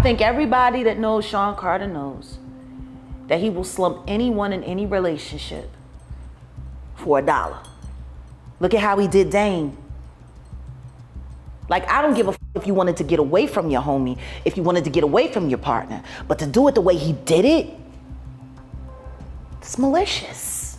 think everybody that knows Sean Carter knows that he will slump anyone in any relationship for $1. Look at how he did Dame. Like, I don't give a if you wanted to get away from your homie, if you wanted to get away from your partner, but to do it the way he did it, it's malicious.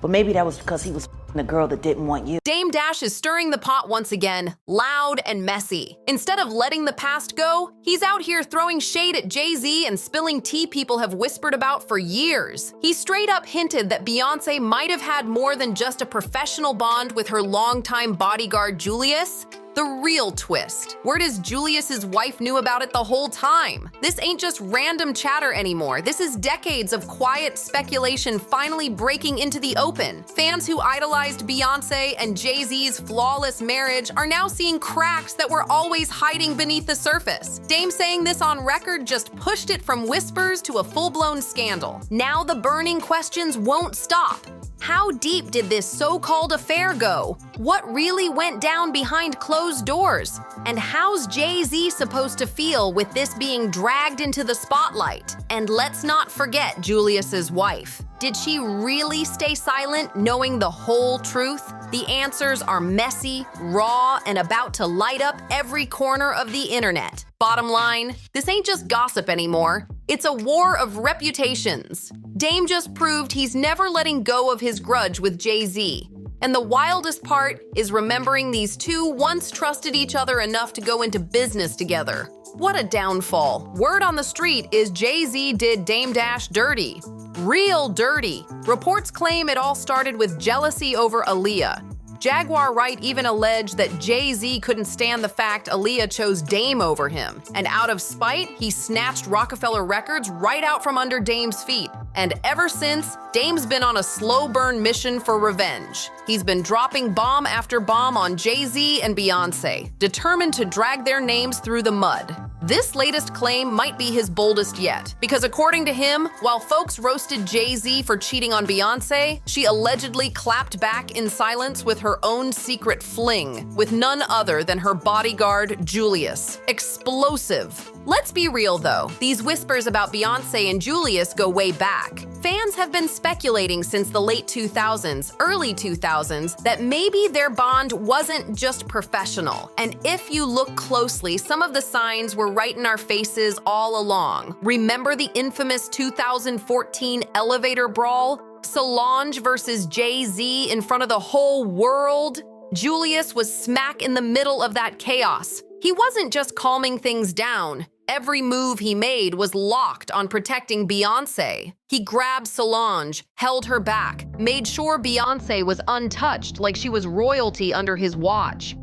But maybe that was because he was the girl that didn't want you. Dame Dash is stirring the pot once again, loud and messy. Instead of letting the past go, he's out here throwing shade at Jay-Z and spilling tea people have whispered about for years. He straight up hinted that Beyonce might have had more than just a professional bond with her longtime bodyguard Julius. The real twist. Word is Julius's wife knew about it the whole time. This ain't just random chatter anymore. This is decades of quiet speculation finally breaking into the open. Fans who idolized Beyonce and Jay-Z's flawless marriage are now seeing cracks that were always hiding beneath the surface. Dame saying this on record just pushed it from whispers to a full-blown scandal. Now the burning questions won't stop. How deep did this so-called affair go? What really went down behind closed doors? And how's Jay-Z supposed to feel with this being dragged into the spotlight? And let's not forget Julius's wife. Did she really stay silent, knowing the whole truth? The answers are messy, raw, and about to light up every corner of the internet. Bottom line, this ain't just gossip anymore. It's a war of reputations. Dame just proved he's never letting go of his grudge with Jay-Z. And the wildest part is remembering these two once trusted each other enough to go into business together. What a downfall. Word on the street is Jay-Z did Dame Dash dirty. Real dirty. Reports claim it all started with jealousy over Aaliyah. Jaguar Wright even alleged that Jay-Z couldn't stand the fact Aaliyah chose Dame over him. And out of spite, he snatched Rockefeller Records right out from under Dame's feet. And ever since, Dame's been on a slow burn mission for revenge. He's been dropping bomb after bomb on Jay-Z and Beyonce, determined to drag their names through the mud. This latest claim might be his boldest yet, because according to him, while folks roasted Jay-Z for cheating on Beyonce, she allegedly clapped back in silence with her own secret fling, with none other than her bodyguard, Julius. Explosive. Let's be real though, these whispers about Beyonce and Julius go way back. Fans have been speculating since the late 2000s, early 2000s, that maybe their bond wasn't just professional. And if you look closely, some of the signs were right in our faces all along. Remember the infamous 2014 elevator brawl? Solange versus Jay-Z in front of the whole world? Julius was smack in the middle of that chaos. He wasn't just calming things down. Every move he made was locked on protecting Beyonce. He grabbed Solange, held her back, made sure Beyonce was untouched like she was royalty under his watch.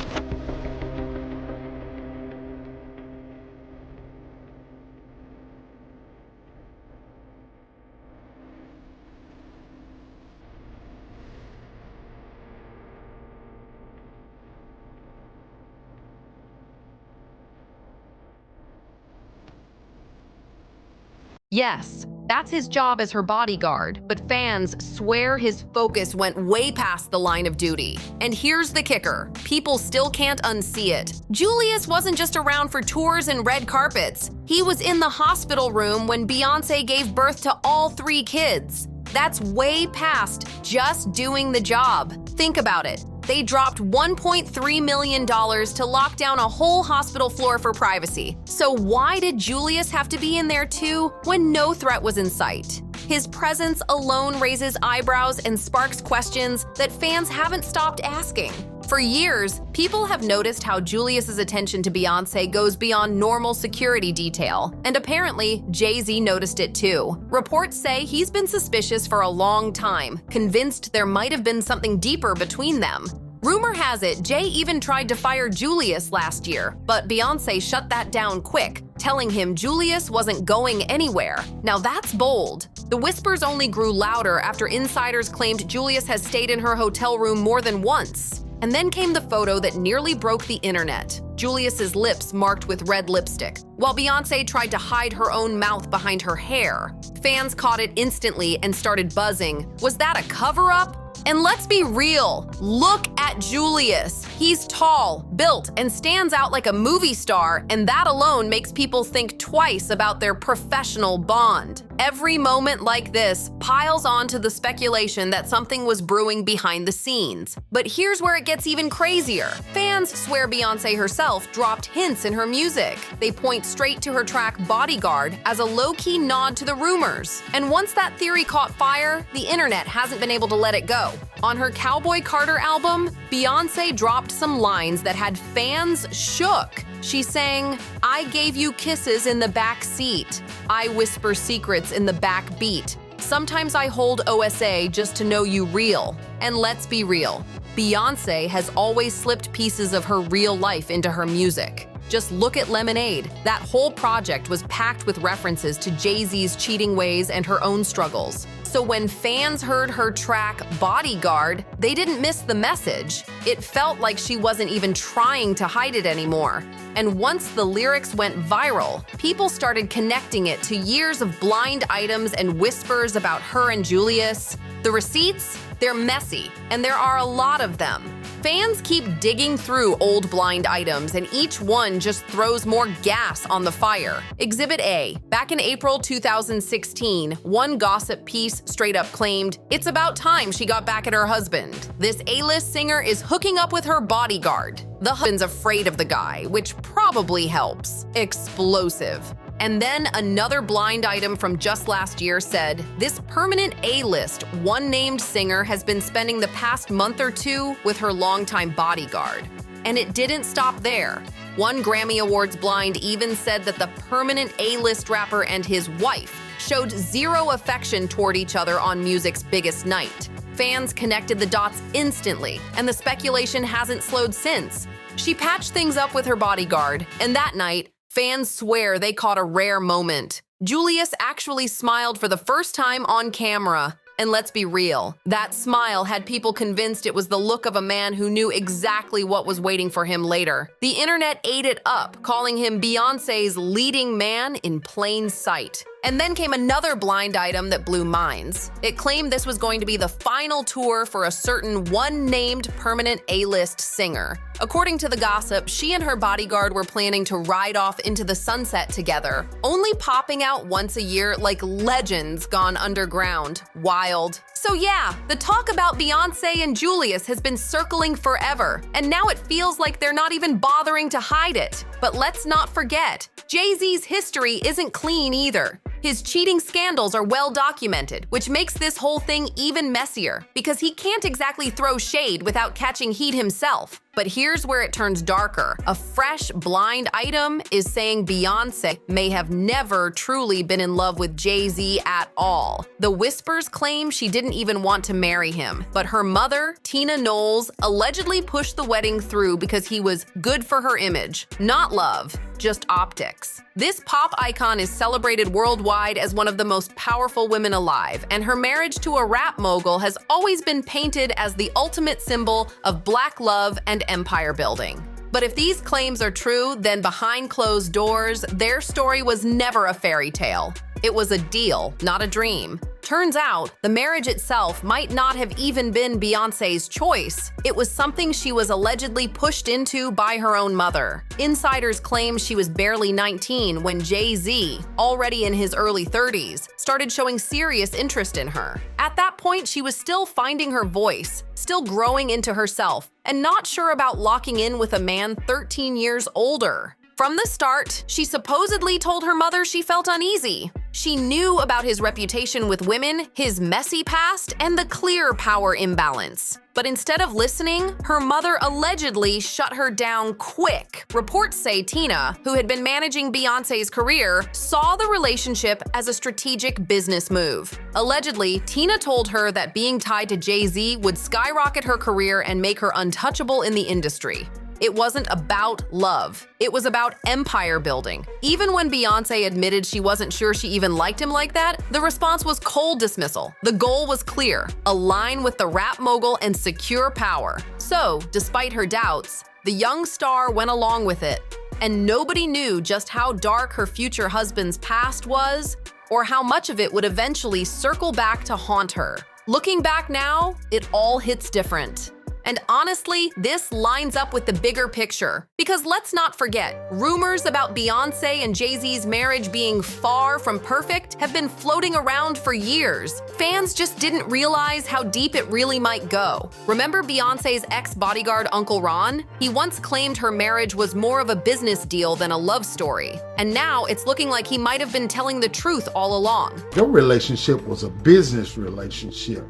Yes, that's his job as her bodyguard, but fans swear his focus went way past the line of duty. And here's the kicker, people still can't unsee it. Julius wasn't just around for tours and red carpets. He was in the hospital room when Beyonce gave birth to all 3 kids. That's way past just doing the job. Think about it. They dropped $1.3 million to lock down a whole hospital floor for privacy. So why did Julius have to be in there too when no threat was in sight? His presence alone raises eyebrows and sparks questions that fans haven't stopped asking. For years, people have noticed how Julius's attention to Beyonce goes beyond normal security detail, and apparently Jay-Z noticed it too. Reports say he's been suspicious for a long time, convinced there might have been something deeper between them. Rumor has it Jay even tried to fire Julius last year, but Beyonce shut that down quick, telling him Julius wasn't going anywhere. Now that's bold. The whispers only grew louder after insiders claimed Julius has stayed in her hotel room more than once. And then came the photo that nearly broke the internet. Julius's lips marked with red lipstick, while Beyonce tried to hide her own mouth behind her hair. Fans caught it instantly and started buzzing. Was that a cover-up? And let's be real, look at Julius. He's tall, built, and stands out like a movie star, and that alone makes people think twice about their professional bond. Every moment like this piles onto the speculation that something was brewing behind the scenes. But here's where it gets even crazier. Fans swear Beyoncé herself dropped hints in her music. They point straight to her track Bodyguard as a low-key nod to the rumors. And once that theory caught fire, the internet hasn't been able to let it go. On her Cowboy Carter album, Beyoncé dropped some lines that had fans shook. She sang, "I gave you kisses in the back seat. I whisper secrets in the back beat. Sometimes I hold OSA just to know you real." And let's be real, Beyoncé has always slipped pieces of her real life into her music. Just look at Lemonade. That whole project was packed with references to Jay-Z's cheating ways and her own struggles. So when fans heard her track Bodyguard, they didn't miss the message. It felt like she wasn't even trying to hide it anymore. And once the lyrics went viral, people started connecting it to years of blind items and whispers about her and Julius. The receipts? They're messy, and there are a lot of them. Fans keep digging through old blind items, and each one just throws more gas on the fire. Exhibit A. Back in April 2016, one gossip piece straight up claimed, "It's about time she got back at her husband. This A-list singer is hooking up with her bodyguard. The husband's afraid of the guy," which probably helps. Explosive. And then another blind item from just last year said, "This permanent A-list, one-named singer has been spending the past month or two with her longtime bodyguard." And it didn't stop there. One Grammy Awards blind even said that the permanent A-list rapper and his wife showed zero affection toward each other on music's biggest night. Fans connected the dots instantly, and the speculation hasn't slowed since. She patched things up with her bodyguard, and that night, fans swear they caught a rare moment. Julius actually smiled for the first time on camera. And let's be real, that smile had people convinced it was the look of a man who knew exactly what was waiting for him later. The internet ate it up, calling him Beyoncé's leading man in plain sight. And then came another blind item that blew minds. It claimed this was going to be the final tour for a certain one-named permanent A-list singer. According to the gossip, she and her bodyguard were planning to ride off into the sunset together, only popping out once a year like legends gone underground. Wild. So yeah, the talk about Beyoncé and Julius has been circling forever, and now it feels like they're not even bothering to hide it. But let's not forget, Jay-Z's history isn't clean either. His cheating scandals are well documented, which makes this whole thing even messier, because he can't exactly throw shade without catching heat himself. But here's where it turns darker. A fresh blind item is saying Beyoncé may have never truly been in love with Jay-Z at all. The whispers claim she didn't even want to marry him, but her mother, Tina Knowles, allegedly pushed the wedding through because he was good for her image. Not love, just optics. This pop icon is celebrated worldwide as one of the most powerful women alive, and her marriage to a rap mogul has always been painted as the ultimate symbol of Black love and empire building. But if these claims are true, then behind closed doors, their story was never a fairy tale. It was a deal, not a dream. Turns out, the marriage itself might not have even been Beyoncé's choice. It was something she was allegedly pushed into by her own mother. Insiders claim she was barely 19 when Jay-Z, already in his early 30s, started showing serious interest in her. At that point, she was still finding her voice, still growing into herself, and not sure about locking in with a man 13 years older. From the start, she supposedly told her mother she felt uneasy. She knew about his reputation with women, his messy past, and the clear power imbalance. But instead of listening, her mother allegedly shut her down quick. Reports say Tina, who had been managing Beyoncé's career, saw the relationship as a strategic business move. Allegedly, Tina told her that being tied to Jay-Z would skyrocket her career and make her untouchable in the industry. It wasn't about love. It was about empire building. Even when Beyoncé admitted she wasn't sure she even liked him like that, the response was cold dismissal. The goal was clear: align with the rap mogul and secure power. So, despite her doubts, the young star went along with it. And nobody knew just how dark her future husband's past was, or how much of it would eventually circle back to haunt her. Looking back now, it all hits different. And honestly, this lines up with the bigger picture. Because let's not forget, rumors about Beyoncé and Jay-Z's marriage being far from perfect have been floating around for years. Fans just didn't realize how deep it really might go. Remember Beyoncé's ex-bodyguard Uncle Ron? He once claimed her marriage was more of a business deal than a love story. And now it's looking like he might have been telling the truth all along. Your relationship was a business relationship,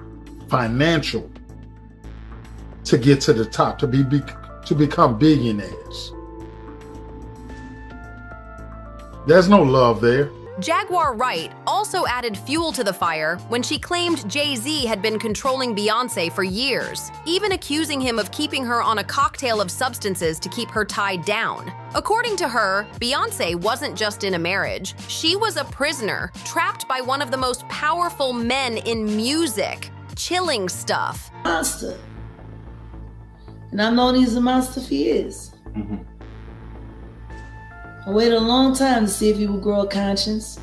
financial, to get to the top, to become billionaires. There's no love there. Jaguar Wright also added fuel to the fire when she claimed Jay-Z had been controlling Beyoncé for years, even accusing him of keeping her on a cocktail of substances to keep her tied down. According to her, Beyoncé wasn't just in a marriage, she was a prisoner, trapped by one of the most powerful men in music. Chilling stuff. Monster. And I've known he's a monster for years. I waited a long time to see if he would grow a conscience.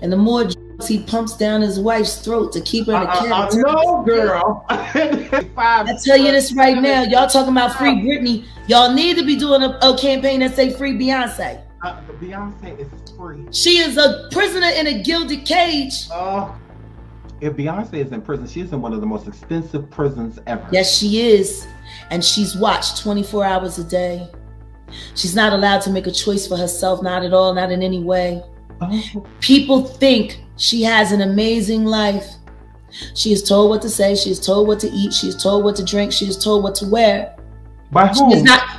And the more he pumps down his wife's throat to keep her in a character. No, girl. I tell you this right now, y'all talking about free Britney. Y'all need to be doing a campaign that say free Beyonce. Beyonce is free. She is a prisoner in a gilded cage. If Beyonce is in prison, she is in one of the most expensive prisons ever. Yes, she is. And she's watched 24 hours a day. She's not allowed to make a choice for herself, not at all, not in any way. People think she has an amazing life. She is told what to say, she is told what to eat, she is told what to drink, she is told what to wear. By whom?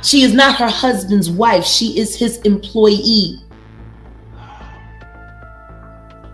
She is not her husband's wife, she is his employee.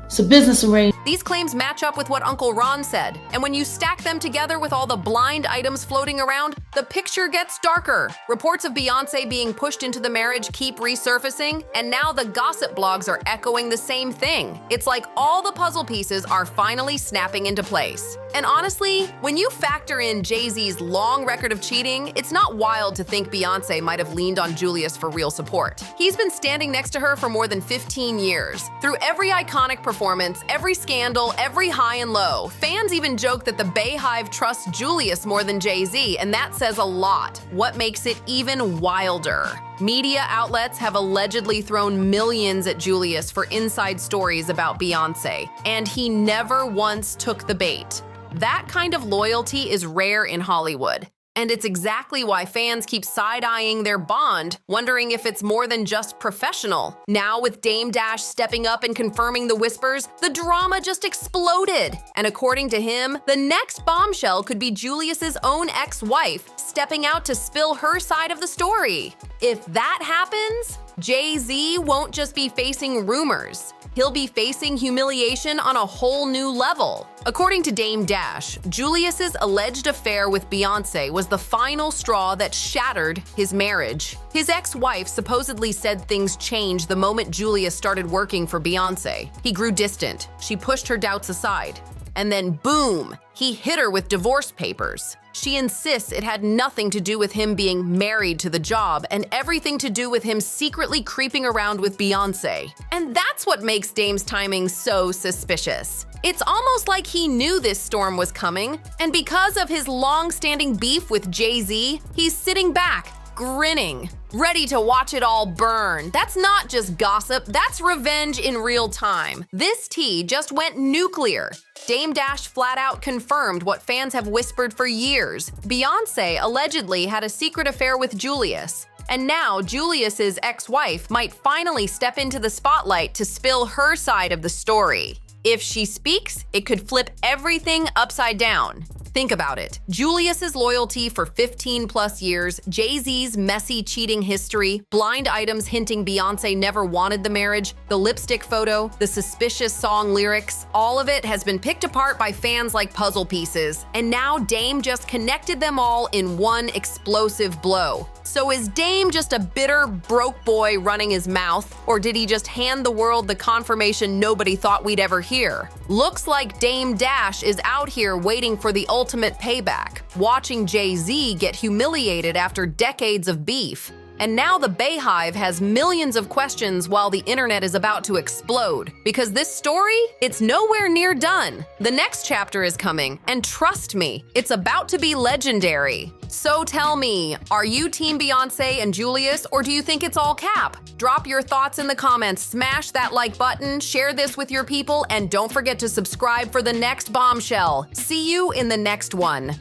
It's a business arrangement. These claims match up with what Uncle Ron said, and when you stack them together with all the blind items floating around, the picture gets darker. Reports of Beyoncé being pushed into the marriage keep resurfacing, and now the gossip blogs are echoing the same thing. It's like all the puzzle pieces are finally snapping into place. And honestly, when you factor in Jay-Z's long record of cheating, it's not wild to think Beyoncé might have leaned on Julius for real support. He's been standing next to her for more than 15 years. Through every iconic performance, every scandal, every high and low, fans even joke that the Bayhive trusts Julius more than Jay-Z, and that says a lot. What makes it even wilder? Media outlets have allegedly thrown millions at Julius for inside stories about Beyoncé, and he never once took the bait. That kind of loyalty is rare in Hollywood. And it's exactly why fans keep side-eyeing their bond, wondering if it's more than just professional. Now with Dame Dash stepping up and confirming the whispers, the drama just exploded. And according to him, the next bombshell could be Julius's own ex-wife stepping out to spill her side of the story. If that happens, Jay-Z won't just be facing rumors. He'll be facing humiliation on a whole new level. According to Dame Dash, Julius's alleged affair with Beyoncé was the final straw that shattered his marriage. His ex-wife supposedly said things changed the moment Julius started working for Beyoncé. He grew distant. She pushed her doubts aside. And then boom, he hit her with divorce papers. She insists it had nothing to do with him being married to the job and everything to do with him secretly creeping around with Beyoncé. And that's what makes Dame's timing so suspicious. It's almost like he knew this storm was coming, and because of his long-standing beef with Jay-Z, he's sitting back, grinning, ready to watch it all burn. That's not just gossip, that's revenge in real time. This tea just went nuclear. Dame Dash flat out confirmed what fans have whispered for years. Beyoncé allegedly had a secret affair with Julius. And now Julius's ex-wife might finally step into the spotlight to spill her side of the story. If she speaks, it could flip everything upside down. Think about it. Julius's loyalty for 15 plus years, Jay-Z's messy cheating history, blind items hinting Beyoncé never wanted the marriage, the lipstick photo, the suspicious song lyrics, all of it has been picked apart by fans like puzzle pieces. And now Dame just connected them all in one explosive blow. So is Dame just a bitter, broke boy running his mouth, or did he just hand the world the confirmation nobody thought we'd ever hear? Looks like Dame Dash is out here waiting for the ultimate payback, watching Jay-Z get humiliated after decades of beef. And now the Bayhive has millions of questions while the internet is about to explode. Because this story, it's nowhere near done. The next chapter is coming, and trust me, it's about to be legendary. So tell me, are you Team Beyonce and Julius, or do you think it's all cap? Drop your thoughts in the comments, smash that like button, share this with your people, and don't forget to subscribe for the next bombshell. See you in the next one.